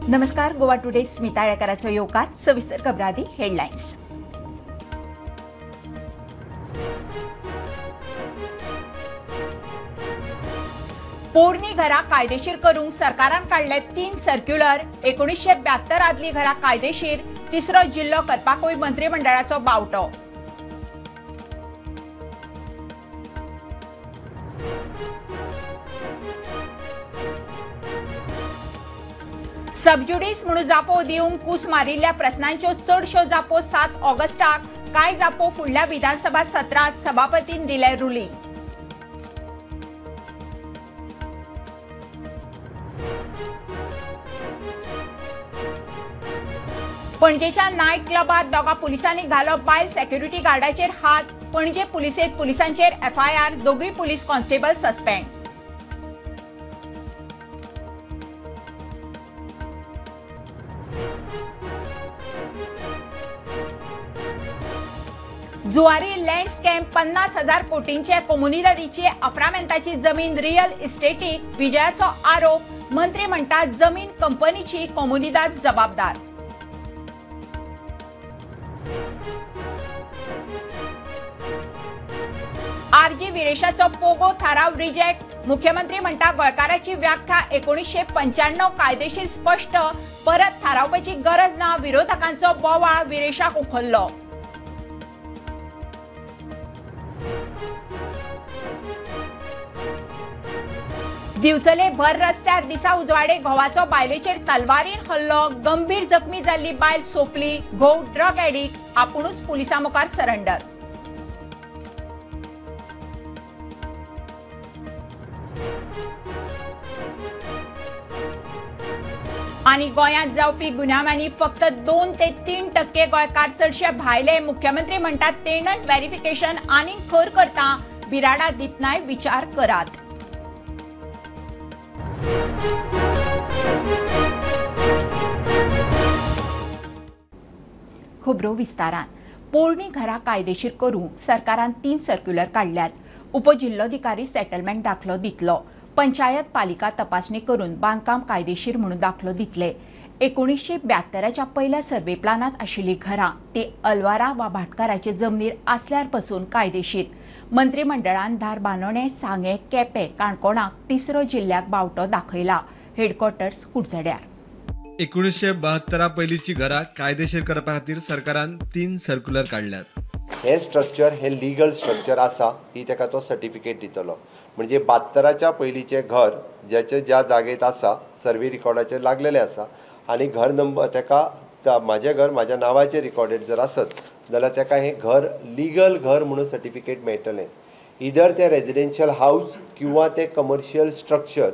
नमस्कार. गोवा टुडे स्मिता येळकाराचो येवकार. सविस्तर खबरादी हेडलायन्स. पोरणी घरां कायदेशीर करूंक सरकारान काढले 3 सर्क्युलर. 1972 आदली घरां कायदेशीर. तिसरो जिल्लो करपाकूय मंत्रिमंडळाचो बावटो. सबज्युडिस म्हणून जापो दिवंक कूस मारिल्ल्या प्रस्नांच्यो चडश्यो जापो 7 ऑगस्टाक. कांय जापो फुडल्या विधानसभा सत्रांत सभापतीन दिले रुलींग. पणजेच्या नायट क्लबात दोगा पुलिसांनी घालो बायल सेक्युरिटी गार्डाचेर हात. पणजे पुलिसेंत पुलिसांचेर FIR. दोगूय police constable suspend. Zuari land scam 50,000 कोटींचे. कोमुनिदादीची अफ्रामेंताची जमीन रियल इस्टेटीक. विजयाचो आरोप. मंत्री म्हणटात जमीन कंपनीची, कोमुनिदाद जबाबदार. RG विरेशाचो पोगो थाराव रिजेक्ट. मुख्यमंत्री म्हणटा गोंयकाराची व्याख्या 1995 कायदेशीर स्पष्ट. परत थारावपाची गरज ना. विरोधकांचो बोवाळ. विरेशाक उखल्लो. दिवचले भर रस्त्यार दिसा उजवाडे घोवाचो बायलेचेर तलवारीन हल्लो. गंभीर जखमी जाल्ली बायल सोंपली. घोव ड्रग एडिक्ट. आपुणूच पुलिसां मुखार सरेंडर. आनी गोंयांत जावपी गुन्यांवांनी फक्त 2 ते 3% गोंयकार. चडशे भायले. मुख्यमंत्री म्हणटात टेनंट व्हेरिफिकेशन आनीक खर करता. बिराडा दितनाय विचार करात. खबरो विस्तारान. पोरणी घरां कायदेशीर करूंक सरकारान 3 सर्क्युलर काढल्यात. उपजिल्लोधिकारी सेटलमेंट दाखलो दितलो. पंचायत पालिका तपासणी करून बांदकाम कायदेशीर म्हणून दाखलो दितले. 1972च्या पहिल्या सर्वे प्लानात आशिल्ली घरां ती अलवारा वा भाटकाराचे जमनीर आसल्यार पासून कायदेशीर. मंत्रिमंडळान धारबांदोडे, सांगे, केपें, काणकोणाक तिसरो जिल्ल्याक बावटो दाखयला. हेडक्वॉर्टर्स कुडचड्यार. 1972 पयलींची घरां कायदेशीर करपा खातीर सरकारान 3 सर्क्युलर काढल्यात. हे स्ट्रक्चर हे लीगल स्ट्रक्चर आसा ही ताका तो सर्टिफिकेट दितलो. म्हणजे 72च्या पयलींचे घर ज्या जागेत आसा सर्वे रिकॉर्डाचेर लागलेले आसा आनी घर नंबर ताका म्हाजें घर म्हाज्या नांवाचेर रिकॉर्डेड जर आसत जाल्यार ताका हें घर लीगल घर म्हणून सर्टिफिकेट मेळटलें. इधर ते रेजिडेन्शियल हाऊस किंवा ते कमर्शियल स्ट्रक्चर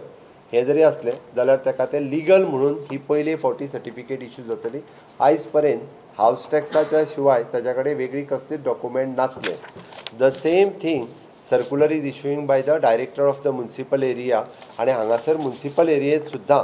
हे जरी असलें जाल्यार ताका ते लीगल म्हणून ही पयली फावटी सर्टिफिकेट इश्यू जातली. आयज पर्यंत हाऊस टॅक्साच्या शिवाय ताच्या कडेन वेगळी कसली डॉक्युमेंट नासले. The same thing circular is issuing by the director of the municipal area. आणि हांगासर म्युनिसिपल एरियेत सुद्दां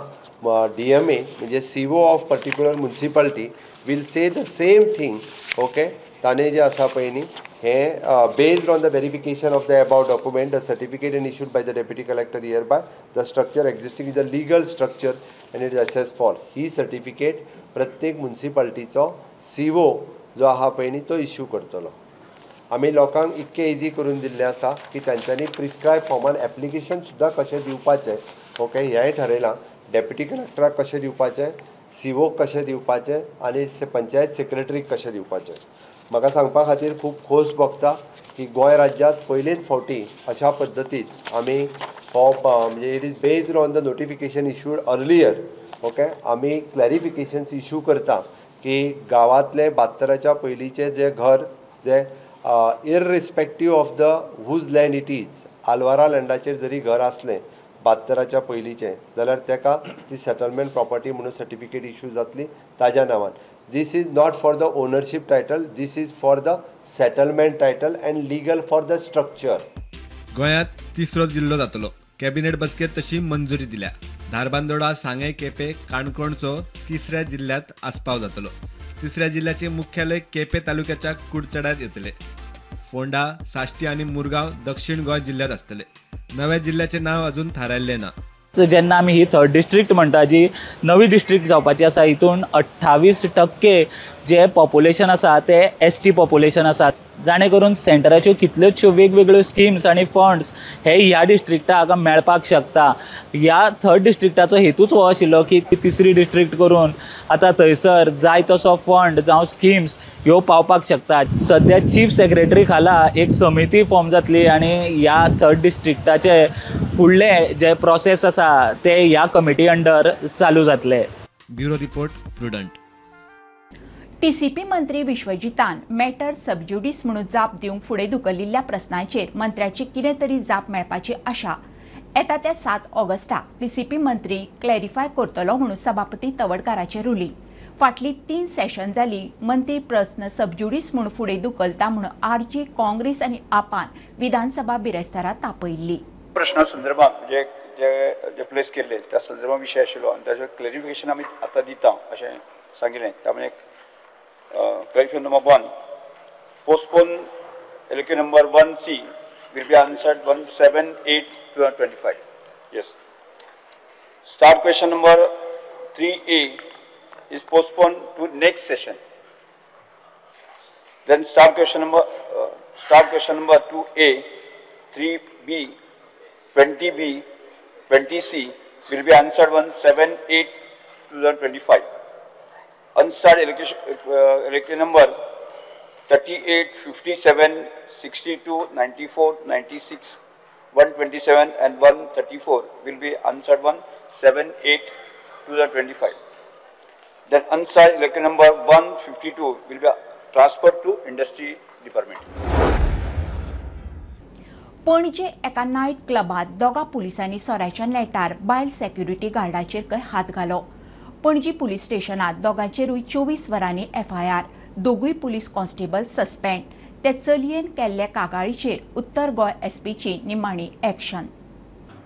DMA म्हणजे CO of particular municipality will say the same thing. Okay, ताणें जें आसा पळय न्ही हें based on the verification of the about document the certificate and issued by the deputy collector hereby the structure existing is a legal structure and it is assess for. He certificate प्रत्येक म्युनिसिपालिटीचो CO जो आहा पळय न्ही तो issue करतलो. आमी लोकांक इतके इजी करून दिल्ले आसा की तांच्यांनी प्रिस्क्रायब फॉर्मान एप्लिकेशन सुद्दां कशें दिवपाचें. ओके, हेंय ठरयलां. डेप्युटी कलेक्टराक कशें दिवपाचें, COक कशें दिवपाचें आनी पंचायत सेक्रेटरीक कशें दिवपाचें. म्हाका सांगपा खातीर खूब खोस भोगता की गोंय राज्यांत पयलेच फावटी अशा पद्दतीन आमी हो म्हणजे it is based on the notification issued earlier. Okay, आमी क्लॅरिफिकेशन्स इशू करता की गांवांतले 72च्या पयलींचे जे घर जे irrespective of the whose land it is, आलवारा लँडाचेर जरी घर आसलें 72च्या पयलींचें जाल्यार ताका ती सेटलमेंट प्रॉपर्टी म्हणून सर्टिफिकेट इशू जातली ताज्या नांवान. This is not for the ownership title, this is for the settlement title and legal for the structure. गोंयांत तिसरो जिल्लो जातलो. कॅबिनेट बसकेत तशी मंजुरी दिल्या. धारबांदोडा, सांगे, केपें, काणकोणचो तिसऱ्या जिल्ह्यात आस्पाव जातलो. तिसऱ्या जिल्ह्याचे मुख्यालय केपें तालुक्याच्या कुडचड्यात येतले. फोंडा, साश्टी आणि मुरगांव दक्षिण गोंय जिल्ह्यात असतले. नव्या जिल्ह्याचे नाव अजून थारायल्ले ना. जेन्ना आमी ही 3rd डिस्ट्रिक्ट म्हणटा जी नवी डिस्ट्रिक्ट जावपाची आसा हितून 28% जे पॉप्युलेशन आसा ते ST पॉप्युलेशन आसा जाणे करून सेंटराच्यो कितल्योश्यो वेगवेगळ्यो स्किम्स आनी फंड्स हे ह्या डिस्ट्रिक्टाक मेळपाक शकता. ह्या 3rd डिस्ट्रिक्टाचो हेतूच हो आशिल्लो की 3री डिस्ट्रिक्ट करून आतां थंयसर जाय तसो फंड जावं स्किम्स ह्यो पावपाक शकता. सद्या चीफ सेक्रेटरी खाला एक समिती फॉर्म जातली आनी ह्या 3rd डिस्ट्रिक्टाचे फुडले जे प्रोसेस आसा ते ह्या कमिटी अंडर चालू जातले. Bureau report prudent. TCP मंत्री विश्वजितान मॅटर सबज्युडिस म्हणून जाप दिवंक फुडें धुकलिल्ल्या प्रस्नांचेर मंत्र्याची कितें तरी जाप मेळपाची आशा येता त्या 7 ऑगस्टाक TCP मंत्री क्लॅरिफाय करतलो म्हणून सभापती तवडकाराचें रुलींग. फाटली 3 सेशन जाली मंत्री प्रस्न सबज्युडिस म्हणून फुडें धुकलता म्हणून RG, काँग्रेस आनी आपान विधानसभा बिरेस्तारा तापयल्ली. प्रश्ना संदर्भात जे प्लेस केल्ले त्या संदर्भात विशय आशिल्लो आनी ताचें क्लॅरिफिकेशन आमी आतां दिता अशें सांगिल्लें. त्यामुळे clarification number 1, postpone allocation number 1C will be answered 1/7/8/2025. Yes. Start question number 3A is postponed to next session. Then start question number 2A, 3B, 20B, 20C will be answered 1/7/8/2025. Unstart allocation number 38, 57, 62, 94, 96, 127 and 134 will be answered 1/7/8/2025. Then unstart allocation number 152 will be transferred to Industry Department. पणजे एका night क्लबात दोगा पुलिसांनी सोऱ्याच्या नेटार बायल security गार्डाचेर खंय हात घालो. Panaji police स्टेशनात दोगांचेरूय 24 वरांनी FIR. दोगूय पुलीस कॉन्स्टेबल सस्पेंड. ते चलयेन केल्ले कागाळीचेर उत्तर गोंय SPची निमाणी action.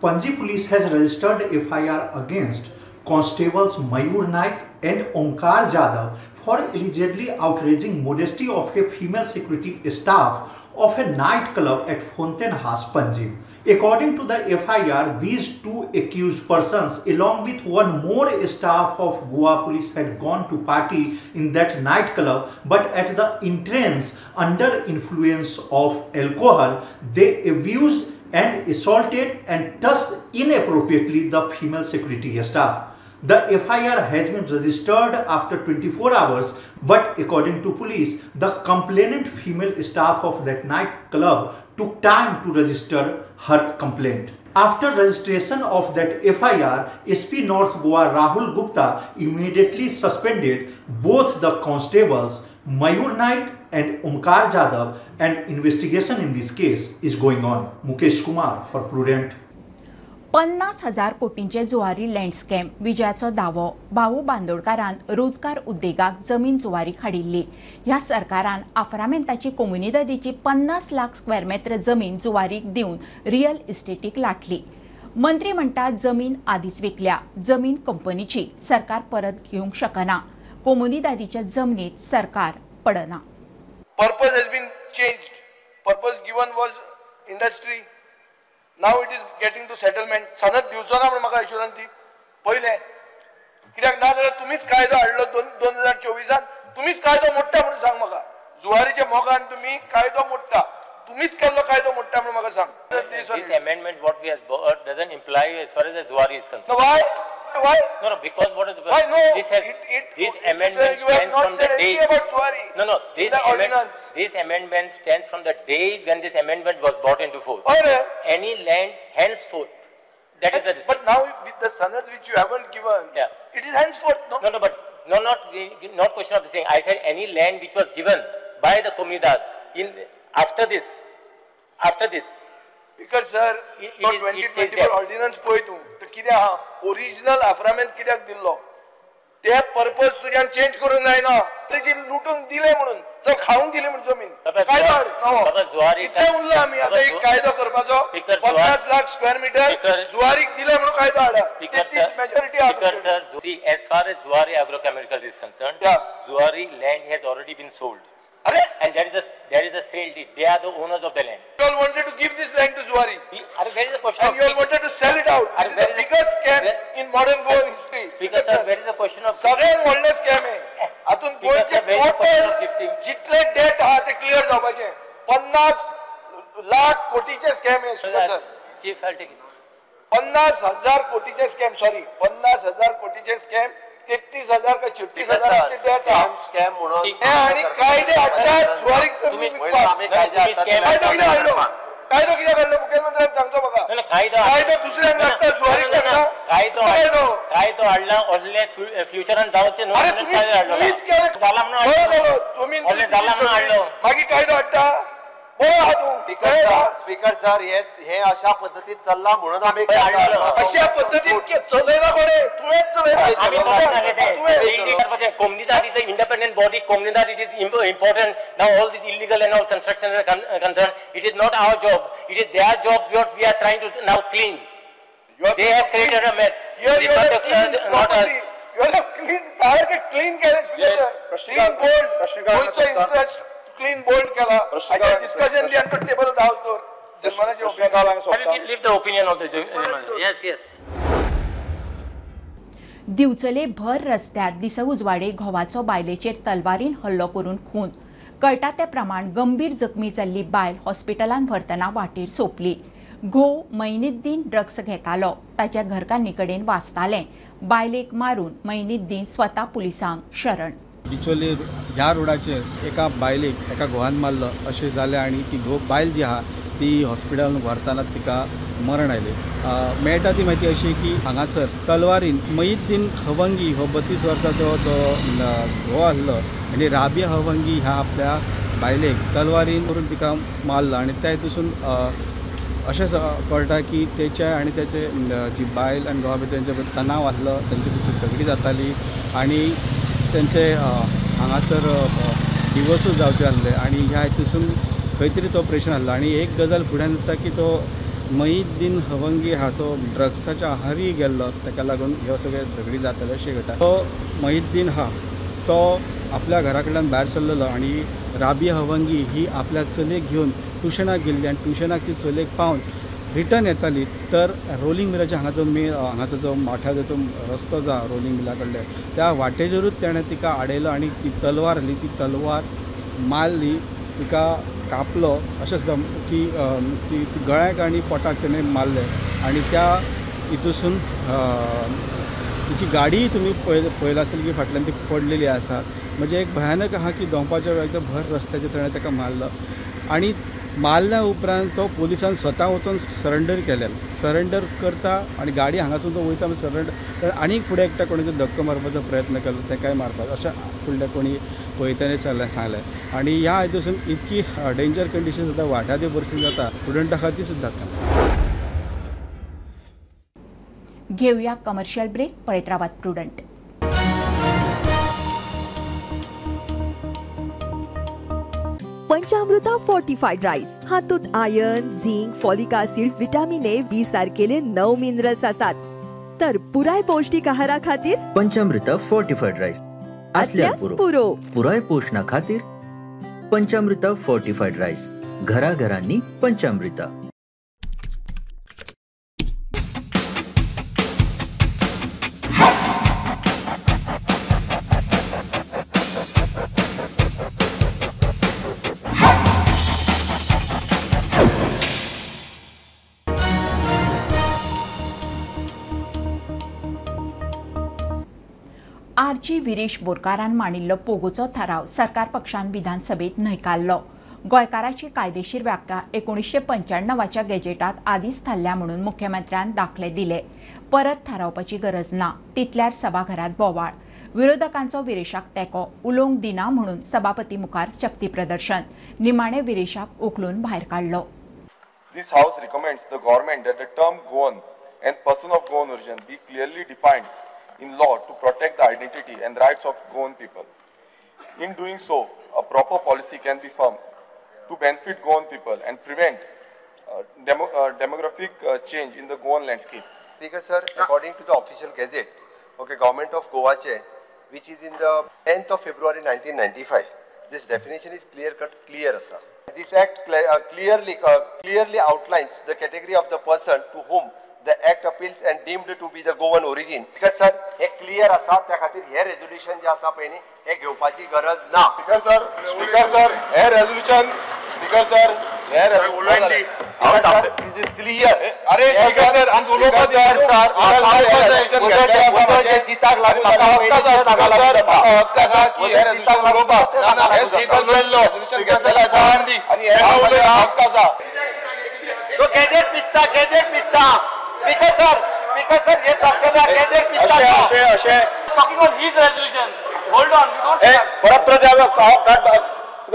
Panji Police has registered FIR against Constables Mayur Naik and Omkar Jadhav for allegedly outraging modesty of a female security staff of a night club at Fountain House, Panji. According to the FIR, these two accused persons along with one more staff of Goa Police had gone to party in that nightclub, but at the entrance under influence of alcohol, they abused and assaulted and touched inappropriately the female security staff. The FIR has been registered after 24 hours, but according to police, the complainant female staff of that nightclub took time to register her complaint. After registration of that FIR, SP North Goa Rahul Gupta immediately suspended both the constables Mayur Naik and Omkar Jadhav, and investigation in this case is going on. Mukesh Kumar for Prudent. 50,000 कोटींचे Zuari land scam विजयाचो दावो. भाऊ बांदोडकारान रोजगार उद्देगाक जमीन जुवारीक हाडिल्ली. ह्या सरकारान आफरामेंताची कोमुनिदादीची 50 lakh square metre जमीन जुवारीक दिवन रियल इस्टेटीक लाटली. मंत्री म्हणटात जमीन आदींच विकल्या. जमीन कंपनीची सरकार परत घेवंक शकना. कोमुनिदादीच्या जमनीत सरकार पडना. Purpose has been changed. Purpose given was industry. Now it is getting to settlement. सनद दिवचो ना म्हणून म्हाका एश्युरन्स दी. पहिले कित्याक ना जाल्यार तुमीच कायदो हाडलो 2024 तुमीच कायदो मोडटा म्हणून सांग म्हाका. जुवारीच्या मोगान तुमी कायदो मोडटा. तुम्हीच केल्लो कायदो मोडटा म्हणून म्हाका सांग. This amendment what we has brought doesn't imply as far as the Zuari is concerned. So why? No, because what is the why no? This amendment stands from the day. No. This amendment stands from the day when this amendment was brought into force. Any land henceforth. That is the decision. But now with the sanad which you haven't given, it is henceforth. No, but not question of the thing. I said any land which was given by the comunidad after this. Because sir, 2024 ordinance पळय तूं तर कितें आहा original आफरामेंत कित्याक दिल्लो ते purpose तुज्यान change करूंक जायना. तेजी लुटून दिले म्हणून चल खावंक दिले म्हणून जमीन कायदो इतलें उरलो आमी आतां एक कायदो करपाचो 50 लाख स्क्वेअर मीटर जुवारीक दिले म्हणून कायदो हाडा. Majority See, as far as Zuari agrochemical is concerned, Zuari land has already been sold. And there is a sale deed. They are the owners of the land. You all wanted to give this land to Zuari. Where is the question? And you all wanted to sell it out. This is the biggest scam in modern Goan history. Speaker sir, where is the question of सगळ्यात व्हडले scam आहे. आतून गोंयचे total जितले date आहा ते clear जावपाचे. 50 लाख कोटीचे स्कॅम आहे speaker sir. Chief, I'll take it. 50,000 कोटीचे स्कॅम, सॉरी 50,000 कोटीचे स्कॅम, 33,000 का 36,000 चे डेट आहे. स्कॅम म्हणून आणि कायदे हाडटात जुवारीक जमीन विकपाक. कायदो कित्याक काडलो मुख्यमंत्र्यान सांगतो बघा. कायदो दुसऱ्यांक लागता, जुवारीक लागता. कायदो हाडला असले फ्युचरान जावचे न्हू. तुम्हीच केलं. जाला म्हणून तुम्ही जाला म्हणून हाडलो. मागीर कायदो हाडटा. स्पीकर सर हे अशा पद्धतीत चालला म्हणून आम्ही अशा पद्धतीत चलयला कोणे? तुवेच Comunidad is an independent body. Comunidad, it is important. Now all this illegal and all construction is concerned. It is not our job. It is their job. What we are trying to now clean. They have created a mess. Not us. You have cleaned. Clean clean bold. Also interest. Clean bold केला. आता discussion ली अंतर table धावतो. जन्माचे opinion. Leave the opinion of the yes, yes. दिवचले भर रस्त्यार दिसउजवाडे घोवाचो बायलेचेर तलवारीन हल्लो करून खून. कळटा ते प्रमाण गंभीर जखमी जाल्ली बायल हॉस्पिटलांत व्हरतना वाटेर सोंपली. घोव मैनुद्दीन ड्रग्स घेतालो. ताच्या घरकान्नी कडेन वाचताले. बायलेक मारून मैनुद्दीन स्वता पुलिसांक शरण. बिचोली ह्या रोडाचेर एका बायलेक एका घोवान मारलं अशें जालें आनी ती बायल जी आहा ती हॉस्पिटलान व्हरतना तिका मरण आयलें. मेळटा ती म्हायती अशी की हांगासर तलवारीन मैनुद्दीन हवंगी हो 32 वर्साचो जो घोव आसलो आनी राबिया हवंगी ह्या आपल्या बायलेक तलवारीन करून तिका मारलो आनी त्या हितून अशें कळटा की तेचे आनी तेचे जी बायल आनी घोवा भितर तेंचे तणाव आसलो, तेंचे भितर झगडी जाताली आनी तेंचे हांगासर डिवोर्सूच जावचे आसले आनी ह्या हितून खंय तरी तो ऑपरेशन आसलो. आनी एक गजाल फुड्यान येता की तो मैनुद्दीन हवंगी हा तो ड्रग्साच्या आहारी गेल्लो, ताका लागून ह्यो सगळे झगडी जाताले अशें घडटा. तो मैनुद्दीन हा तो आपल्या घरा कडल्यान भायर सरलेलो आनी राबिया हवंगी ही आपल्या चलयेक घेवन ट्युशनाक गेल्ली आनी ट्युशनाक ती चलयेक पावन रिटर्न येताली तर रोलिंग मिलाच्या हांगाचो जो मोठ्याचो रस्तो जा रोलिंग मिला कडले त्या वाटेचेरूच तेणें तिका आडयलो आनी ती तलवार आसली ती तलवार मारली, तिका कापलो अशें सुद्दां की ती गळ्याक आनी पोटाक तेणें मारले आनी त्या हितून तिची गाडी तुमी पळयला आसतली की फाटल्यान ती पडलेली आसा. म्हणजे एक भयानक आहा की दोंपाच्या वेळार भर रस्त्याचेर तेणें ताका मारलो आनी मारल्या उपरांत तो पुलिसान स्वता वचून सरेंडर केलें. सरेंडर करता आनी गाडी हांगासून तो वयता सरेंडर आनी फुडें एकट्या कोणी धक्को मारपाचो प्रयत्न केलो तेकाय मारपाक अशें फुडल्या कोणी पळयतानी सांगलें. आनी ह्या हितून इतकी डेंजर कंडिशन जाता, वाठादी परिस्थिती जाता, स्टुडंटा खातीर सुद्दां जाता. घेवया कमर्शियल ब्रेक. पळयत रावात प्रुडंट. पंचामृता फोर्टिफाइड राईस हातूंत iron, zinc, folic acid, vitamin A, B सारकेले 9 मिनरल्स आसात. तर पुराय पौष्टिक आहारा खातीर पंचामृता फोर्टिफाइड राईस असल्यार पुरो पुराय पोषणा खातीर पंचामृता फोर्टिफाइड राईस. घरा घरांनी पंचामृता. आरजी विरेश बोरकारान मांडिल्लो पोगोचो थाराव सरकार पक्षान विधानसभेत न्हयकारलो. गोंयकाराची कायदेशीर व्याख्या 1995च्या गॅजेटात आदींच थारल्या म्हणून मुख्यमंत्र्यान दाखले दिले. परत थारावपाची गरज ना तितल्यार सभाघरात बोवाळ. विरोधकांचो विरेशाक तेंको उलोवंक दिना म्हणून सभापती मुखार शक्ती प्रदर्शन. निमाणे विरेशाक उखलून भायर काडलो. This house recommends the government that the term Goan and person of Goan origin be clearly defined in law to protect the identity and rights of Goan people. In doing so, a proper policy can be formed to benefit Goan people and prevent demographic change in the Goan landscape. Speaker sir, according to the official gazette, Government of Goa, which is in the 10th of February 1995, This definition is clear asa. This act clearly outlines the category of the person to whom the act appeals and deemed to be the Goan origin. Because sir, हे clear असा त्या खातीर हे resolution जे असा पळय न्ही हे घेवपाची गरज ना. स्पीकर सर हे resolution स्पीकर सर हे this is clear. अरे स्पीकर सर आणि उलोवपाची जे जिताक लागला हक्क आसा की हे resolution उलोवपाक हे स्पीकर जाल्लो स्पीकर सर सांदी आणि हे हक्क आसा. तो गॅजेट पिस्ता स्पीकर सर हे चर्चेला गॅजेट पिस्ता अशे Talking on his resolution. Hold on, we don't start. परत द्यावं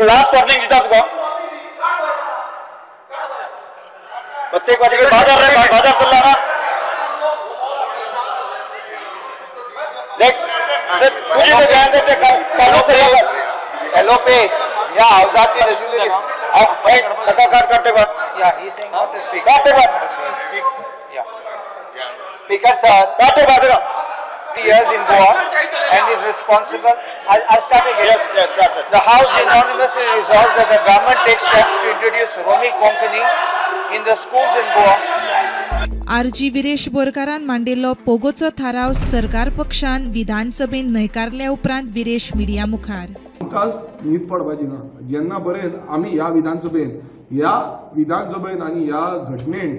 लास्ट वॉर्निंग दिता तुका प्रत्येक वाटेकडे बाजार करला ना नेक्स्ट तुझी कशी ते एलोपे या हावजाची रेझोल्यूशन काटे बा Yeah, he's saying not to speak. काटे बा स्पीकर सर काटे बा Years in Goa and is responsible. I'll start again. Yes, start. The House unanimously resolves that the government takes steps to introduce Romi Konkani in the schools in Goa. RG Viresh बोरकारान मांडिल्लो पोगोचो थाराव सरकार पक्षान विधानसभेन न्हयकारल्या उपरांत Viresh media मुखार. आमकां न्हीद पडपाची ना. जेन्ना पर्यंत आमी ह्या विधानसभेन आनी ह्या घटनेन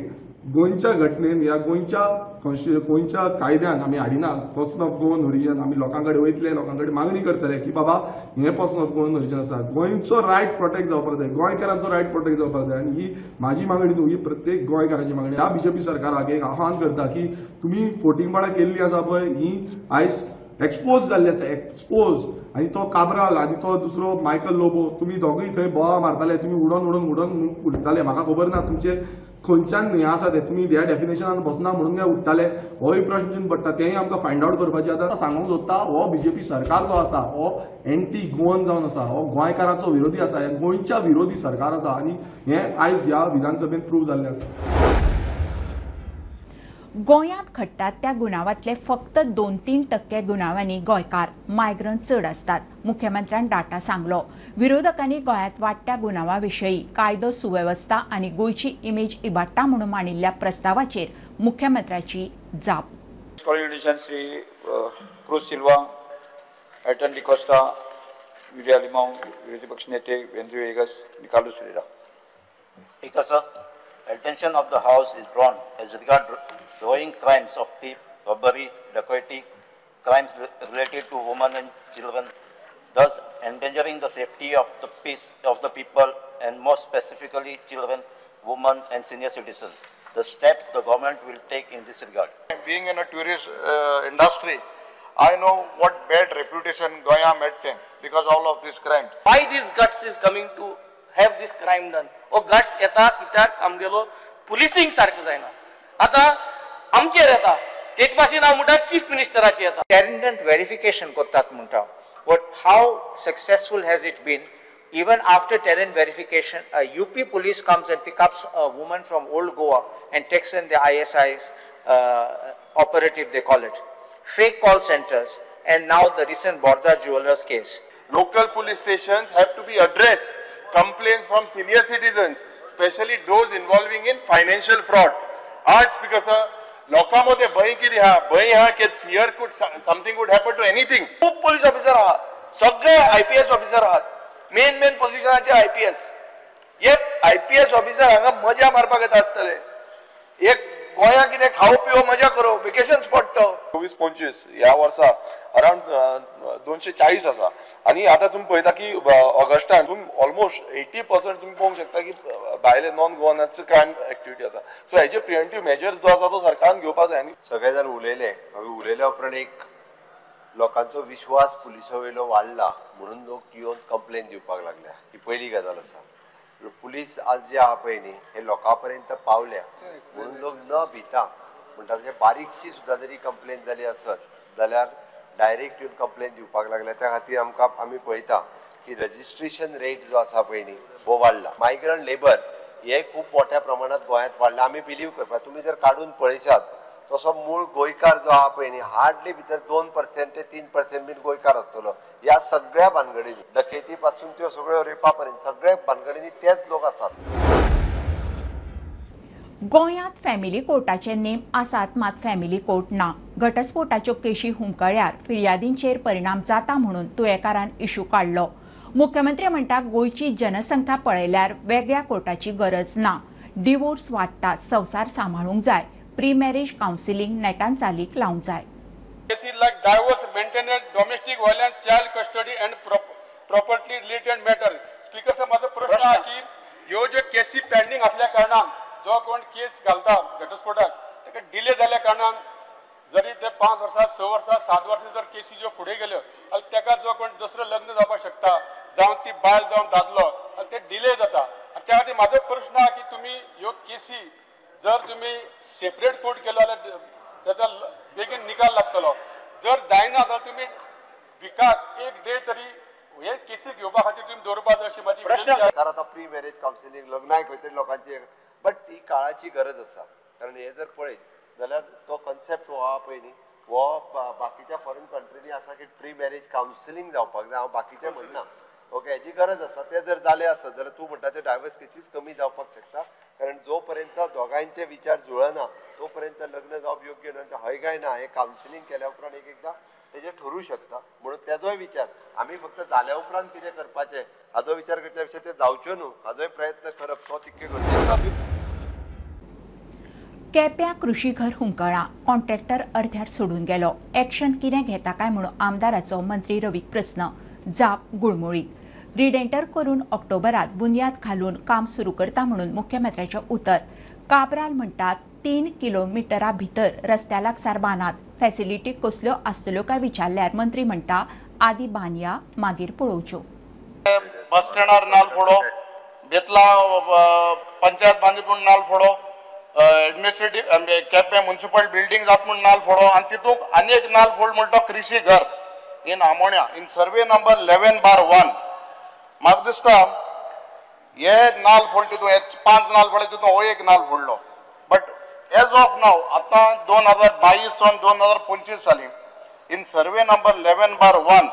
गोंयच्या घटनेन ह्या गोंयच्या कायद्यान आमी हाडिना पर्सन ऑफ गोवन ओरिजिन आमी लोकां कडेन वयतले लोकां कडेन मागणी करतले की बाबा हें पर्सन ऑफ गोवन ओरिजिन आसा गोंयचो रायट प्रोटेक्ट जावपाक जाय गोंयकारांचो रायट प्रोटेक्ट जावपाक जाय आनी ही म्हाजी मागणी न्हू ही प्रत्येक गोंयकाराची मागणी. ह्या बीजेपी सरकाराक एक आव्हान करता की तुमी फोटिंगपणां केल्ली आसा पळय ही आयज एक्सपोज जाल्ली आसा एक्सपोज आनी तो काब्राल आनी तो दुसरो मायकल लोबो तुमी दोगूय थंय बोवा मारताले तुमी उडोन उडताले म्हाका खबर ना तुमचे खंयच्यान हें आसा ते तुमी ह्या डेफिनेशनान बसना म्हणून ते उठताले होय प्रश्न पडटा तेंय आमकां फायंड आउट करपाचें आतां सांगूंक सोदता हो बीजेपी सरकार जो आसा हो एंटी गोवन जावन आसा हो गोंयकारांचो विरोधी आसा हे गोंयच्या विरोधी सरकार आसा आनी हें आयज ह्या विधानसभेन प्रूव जाल्लें आसा. गोंयांत घडटात त्या गुन्यांवांतले फक्त 2-3% गुन्यांवांनी गोंयकार मायग्रंट चड असतात. मुख्यमंत्र्यान डाटा सांगलो. विरोधकांनी गोंयांत वाडट्या गुन्यांवा विशयी कायदो सुवेवस्था आनी गोंयची इमेज इबाडटा म्हणून मांडिल्ल्या प्रस्तावाचेर मुख्यमंत्र्याची जाप. कॉन्स्टिट्यूशन श्री क्रूज सिल्वा एटन डिकोस्टा विलिया लिमाउ विरोधी पक्ष नेते Venzy Viegas Nicolau Ferreira. Because attention of the House is drawn as regard growing crimes of thief, robbery, dacoity, crimes related to women and children, thus endangering the safety of the peace of the people and more specifically children, women and senior citizens. The steps the government will take in this regard. Being in a tourist industry, I know what bad reputation Goya met because all of these crimes. Why this guts is coming to have this crime done? Oh, guts येता कित्याक आमगेलो policing सारको जायना. आता आमचेर येता तेच भाशेन हांव म्हणटा चीफ मिनिस्टराचेर येता. Attendant verification करतात म्हणटा. What how successful has it been? Even after talent verification, a UP police comes and picks up a woman from old Goa and takes in the ISI's operative, they call it. Fake call centers and now the recent Borda Jewelers case. Local police stations have to be addressed. Complaints from senior citizens, especially those involving in financial fraud. Arts because लोकांमध्ये भय किती हा भय हा की fear could something would happen to anything. खूप police officer आहात सगळे IPS ऑफिसर आहात मेन पोझिशनाचे IPS हे IPS ऑफिसर हांगा मजा मारपाक येता आसतले एक गोंया कितें खाव पिवो मजा करो वेकेशन स्पॉट तो 24-25 ह्या वर्सा अराउंड 240 आसा आणि आता तुम्ही पळयता की ऑगस्टान तुम्ही ऑलमोस्ट 80% तुम्ही पळोवंक शकता की भायले नॉन गोवनाचे क्रायम एक्टिविटी आसा सो हेजे प्रिव्हेंटिव्ह मेजर्स जो आसा तो सरकारान घेवपाक जाय. सगळे जाण उलयल्या उपरांत एक लोकांचो विश्वास पुलिसा वयलो वाडला म्हणून लोक येवन कंप्लेन दिवपाक लागल्या ही पहिली गजाल आसा. पुलीस आज जे आहा पळय न्ही हे लोकां पर्यंत पावल्या म्हणून लोक न भिता म्हणटा तशें बारीकशी सुद्दां जरी कंप्लेन जाली आसत जाल्यार डायरेक्ट येवन कंप्लेन दिवपाक लागल्या. त्या खातीर आमी पळयता की रजिस्ट्रेशन रेट जो आसा पळय न्ही हो वाडला. मायग्रंट लेबर हे खूब मोठ्या प्रमाणात गोंयांत वाडला. आमी बिलीव करपाक तुमी जर काडून पळयशात तसो मूळ गोंयकार जो आहा पळय न्ही हार्डली भितर 2% ते 3% बीन गोंयकार आसतलो. ह्या सगळ्या भानगडींनी डकेती पासून त्यो सगळ्यो रेपा पर्यंत सगळ्या भानगडींनी तेच लोक आसात. गोंयांत फॅमिली कोर्टाचे नेम आसात मात फॅमिली कोर्ट ना. घटस्फोटाच्यो केशी हुमकळ्यार फिर्यादींचेर परिणाम जाता म्हणून तुयेकारान इशू काडलो. मुख्यमंत्री म्हणटा गोंयची जनसंख्या पळयल्यार वेगळ्या कोर्टाची गरज ना. डिवोर्स वाडटात, संवसार सांबाळूंक जाय. प्री मॅरेज कावन्सिलिंग नेटान चालीक लावंक जाय. Cases like divorce, maintenance, domestic violence, child custody and property related matters. Speaker साहेब माझा प्रश्न आहे की ह्यो ज्यो केसी पेंडिंग असल्या कारणान जो कोण केस घालता घटस्फोटाक ताका डिले जाल्या कारणान जरी ते 5 वर्सां 6 वर्सां 7 वर्सां जर केसी ज्यो फुडें गेल्यो जाल्यार ताका जो कोण दुसरो लग्न जावपाक शकता जावं ती बायल जावं दादलो ते डिले जाता. त्या खातीर माझो प्रश्न आहे की तुम्ही ह्यो केसी जर तुम्ही सेपरेट कोर्ट केलो जाल्यार त्याचा बेगीन निकाल लागतलो. जर जायना जाल्यार तुम्ही विकाक एक डे तरी हे केसी घेवपा खातीर तुम्ही दवरपाक जाय अशी माझी प्रश्न. कारण आता प्री मॅरेज कावन्सिलिंग लग्नाक खंय तरी लोकांची बट ही काळाची गरज आसा. कारण हे जर पळयत जाल्यार तो कन्सेप्ट हो आहा पळय न्ही हो बाकीच्या फॉरेन कंट्रीनी आसा की प्री मॅरेज कावन्सिलिंग जावपाक जाय. हांव बाकीचे म्हणना ओके हेची गरज आसा. ते जर जाले आसत जाल्यार तूं म्हणटा ते डायवर्स केसीस कमी जावपाक शकता. कारण जो पर्यंत दोगांचे विचार जुळना तो पर्यंत लग्न जावप योग्य न्हू. हय काय ना हे कावन्सिलिंग केल्या उपरांत एकदा तेजे ठरू शकता. म्हणून तेजोय विचार आमी फक्त जाल्या उपरांत कितें करपाचें हाचो विचार करच्या पेक्षा ते जावच्यो न्हू हाचोय प्रयत्न करप तो तितके गरजेचो. केप्यां कृशी घर हुमकळ्ळां. कॉन्ट्रॅक्टर अर्ध्यार सोडून गेलो. एक्शन कितें घेता काय म्हणून आमदाराचो मंत्री रवीक प्रस्न. जाप गुळमुळीत. रिडेंटर करून ऑक्टोबरात बुन्याद घालून काम सुरू करता म्हणून मुख्यमंत्र्याचें उतर. काब्राल म्हणटात 3 किलोमिटरा भितर रस्त्या लागसार बांदात. फॅसिलिटी कसल्यो आसतल्यो काय विचारल्यार मंत्री म्हणटा आदी बांदया मागीर पळोवच्यो. बस स्टँडार नाल फोडो बेतला पंचायत बांदी पूण नाल फोडो एडमिनिस्ट्रेटिव्ह केपें म्युनिसिपल बिल्डिंग जात म्हूण नाल फोडो आनी तितूंत आनी एक नाल फोड म्हणटा कृषी घर in Amona in survey number 11/1. म्हाका दिसता हे नाल फोड तितून हे 5 नाल फोडले तितून हो एक नाल फोडलो. बट एज ऑफ नाव आतां 2022 सावन 2025 साली इन सर्वे नंबर 11/1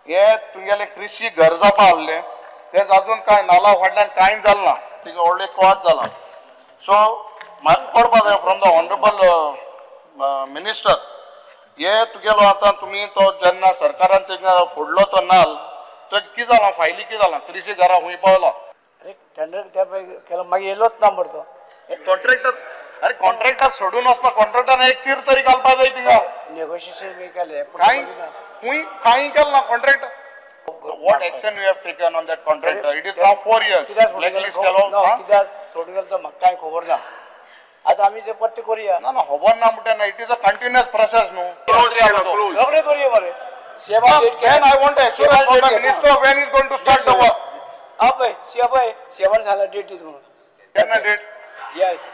हे तुमगेले कृषी घर जावपा आहले तेच अजून कांय नाला फाटल्यान कांय जालें ना. तिका व्हडले कोवात जाला. सो म्हाका कळपाक जाय फ्रॉम द ऑनरेबल मिनिस्टर हे तुगेलो आतां तुमी तो जेन्ना सरकारान तेका फोडलो तो नाल तो कितें जालां फायली कितें जालां कृषी घरा खूंय पावला. अरे टेंडर केलो मागीर येयलोच ना मरे तो कॉन्ट्रॅक्टर. अरे कॉन्ट्रॅक्टर सोडून वचपाक कॉन्ट्रॅक्टरान एक चीर तरी घालपाक जाय थिंगा. नेगोशिएशन बी केलें कांय खूंय कांय केलें ना contractor. What action you have taken on that contractor? It is now 4 years. Blacklist केलो. कित्याक सोडून गेलो तो म्हाका कांय खबर ना. आतां आमी ते पट्टी करूया. ना ना खबर ना म्हणटा ना it is a continuous process न्हू. रोखडे करूया मरे. When I want assurance from the minister when is going to start the work. पळय शेवण झाला डेट दित म्हणून. केन्ना डेट? यस.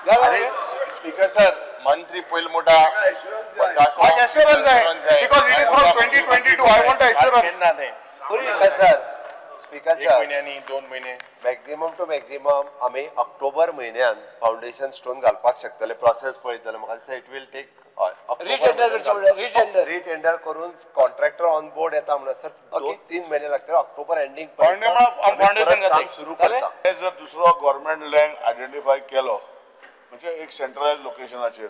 अरे स्पीकर सर मंत्री पयल मोठा assurance आहे because it is from 2022. I want assurance. Sir speaker sir 1 महिन्यानी 2 महिने मॅक्झिमम टू मॅक्झिमम आम्ही ऑक्टोबर म्हयन्यान फाउंडेशन स्टोन घालपाक शकतले. प्रोसेस पळयत जाल्यार म्हाका दिसता इट विल टेक रिटेंडर करून कॉन्ट्रॅक्टर ऑन बोर्ड येता म्हणून सर 2-3 महिने लागतले. ऑक्टोबर एंडिंग फाउंडेशन काम सुरू करता. जर दुसरो गव्हर्नमेंट लँड आयडेंटिफाय केलो म्हणजे एक सेंट्रलाइज लोकेशनाचेर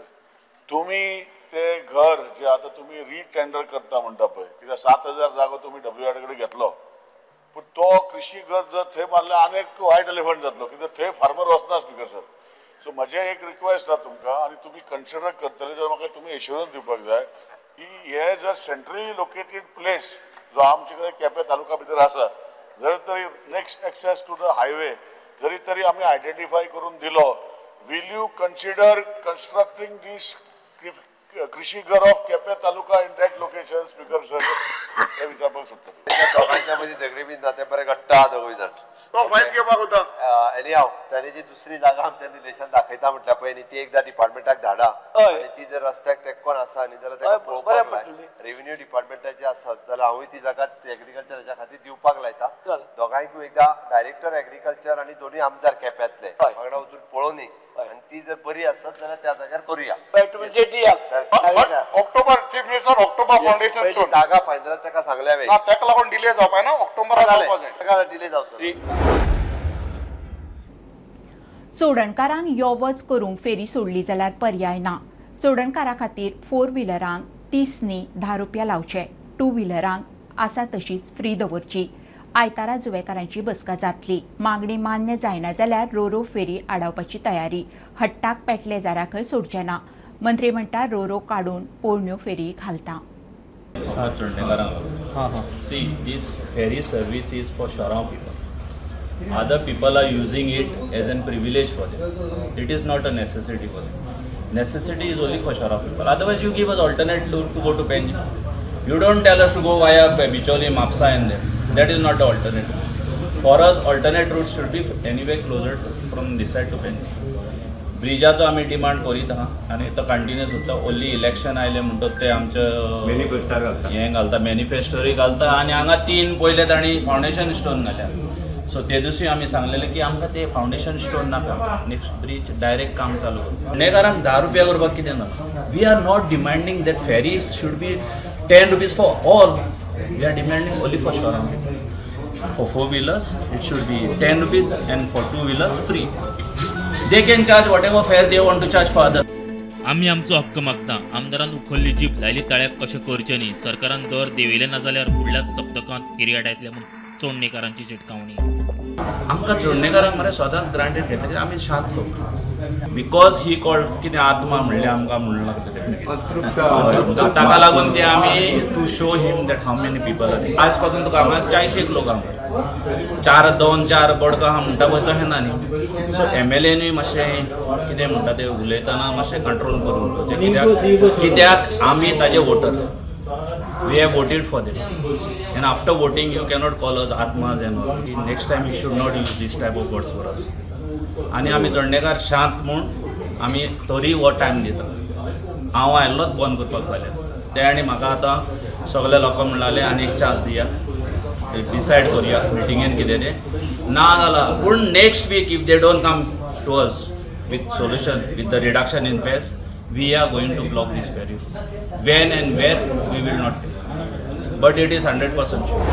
तुम्ही ते घर जे आता तुम्ही रिटेंडर करता म्हणटा पळय कित्याक 7,000 जागो तुम्ही WR कडेन घेतलो पूण तो कृषी घर जर थंय मारल्यार आनीक वायट एलिफंट जातलो कित्याक थंय फार्मर वचना स्पीकर सर. सो म्हजें एक रिक्वेस्ट आसा तुमकां आनी तुमी कन्सिडर करतले जाल्यार म्हाका तुमी एश्युरन्स दिवपाक जाय की हे जर सेंट्रली लोकेटेड प्लेस जो आमचे कडेन केपें तालुका भितर आसा जर तरी next access to the highway जरी तरी आमी आयडेंटिफाय करून दिलो will you consider constructing this कृषी घर of Quepem taluka in that location speaker sir हे विचारपाक सोदता. दोगांच्या मदीं झगडी बीन जाता बरें घट्ट आहा दोगूय जाण. तो फायन घेवपाक होता एनी हाव त्याने जी दुसरी जागा आमच्या रिलेशन दाखयता म्हटल्या पळय न्ही ती एकदा डिपार्टमेंटाक धाडा आनी ती जर रस्त्याक तेक्कोन आसा न्ही जाल्यार तेका पळोवपाक लाय. रेव्हेन्यू डिपार्टमेंटाची आसत जाल्यार हांवूय ती जागा एग्रीकल्चराच्या खातीर दिवपाक लायता. दोगांयकूय एकदा डायरेक्टर एग्रीकल्चर आनी दोनूय आमदार केप्यांतले वांगडा वचून पळोवनी आनी ती जर बरी आसत जाल्यार त्या जाग्यार करूया. October chief minister October foundation stone जागा फायनल ताका सांगल्या वे ताका लागून डिले जावपाय ना ऑक्टोबराक जावपाक जाय ताका डिले जावचो. चोडणकारांक यो वच करूंक फेरी सोडली जाल्यार पर्याय ना. चोडणकारा खातीर 4 व्हिलरांक 30 न्ही 10 रुपया लावचे. 2 व्हिलरांक आसा तशीच फ्री दवरची. आयतारा जुवेकारांची बसका जातली. मागणी मान्य जायना जाल्यार रोरो फेरी आडावपाची तयारी. हट्टाक पेटले जाल्यार खंय सोडचे ना. मंत्री म्हणटा रोरो काडून पोरण्यो फेरी घालता. See, this ferry service is for Sharao people. Other people are using it as a privilege for them. It is not a necessity for them. Necessity is only for Sharao people. Otherwise, you give us alternate route to go to Penji. You don't tell us to go via Bicholi, Mapsa and there. That is not the alternative. For us, alternate route should be anyway closer from this side to Penji. ब्रिजाचो आमी demand करीत आहा आनी तो continuous उरता. Only election आयले म्हणटच ते आमच्या मॅनिफेस्टोर हें घालता मॅनिफेस्टोरी घालता आनी हांगा 3 पयले तांणी फावंडेशन स्टोन घाल्या. सो ते दिसूय आमी सांगलेलें की आमकां ते फावंडेशन स्टोन नाका. नेक्स्ट ब्रीज डायरेक्ट काम चालू कर. पुणेकारांक 10 रुपया करपाक कितें ना. We are not demanding that ferry should be 10 rupees for all. We are demanding only for Chorao. For 4 wheelers, it should be 10 rupees and for 2 wheelers free. They can charge whatever fare they want to charge for others. आम्ही आमचो हक्क मागता. आमदारान उखल्ली jeep लायली तळ्याक कशें करचें न्ही. सरकारान दर देंवयले ना जाल्यार फुडल्या सप्तकांत फेरी आडायतले म्हूण चोडणेकारांची चिटकावणी. आमकां चोडणेकारांक मरे सदांच ग्रांटेड घेतले. आमी शांत लोक. बिकॉज ही कॉल्ड कितें आत्मा म्हणलें आमकां म्हणून लागलें. ताका लागून ते आमी to show him that how many people are. आज पासून तुका हांगा 40 लोक आहा. 2-4 बडको आहा म्हणटा पळय तशें ना न्ही. सो MLAनूय मातशें कितें म्हणटा तें उलयतना मातशें कंट्रोल करून कित्याक आमी ताजे voter. We have voted for them, and after voting you cannot call us atmas and all. Next time you should not use this type of words for us. आणि आमी चोडणेकार शांत म्हूण आमी तरी हो टायम दिता. हांव आयल्लोच बंद करपाक फाल्यां. ते आनी म्हाका आतां सगळे लोकांक म्हणलें आनी एक चान्स दिया. डिसायड करूया मिटिंगेन कितें तें ना जाल्यार पूण next week if they don't come to us with solution with the reduction in phase we are going to block this ferry. When and where we will not tell. But it is 100% sure.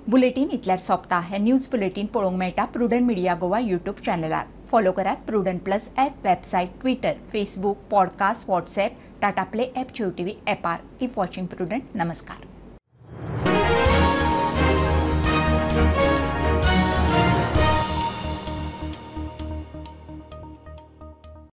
Bulletin इतल्यार सोंपता. हे news bulletin पळोवंक मेळटा Prudent media Goa YouTube चॅनलार. Follow करात Prudent plus app website Twitter Facebook podcast WhatsApp Tata play app Jio TV ॲपार. Keep watching Prudent. नमस्कार.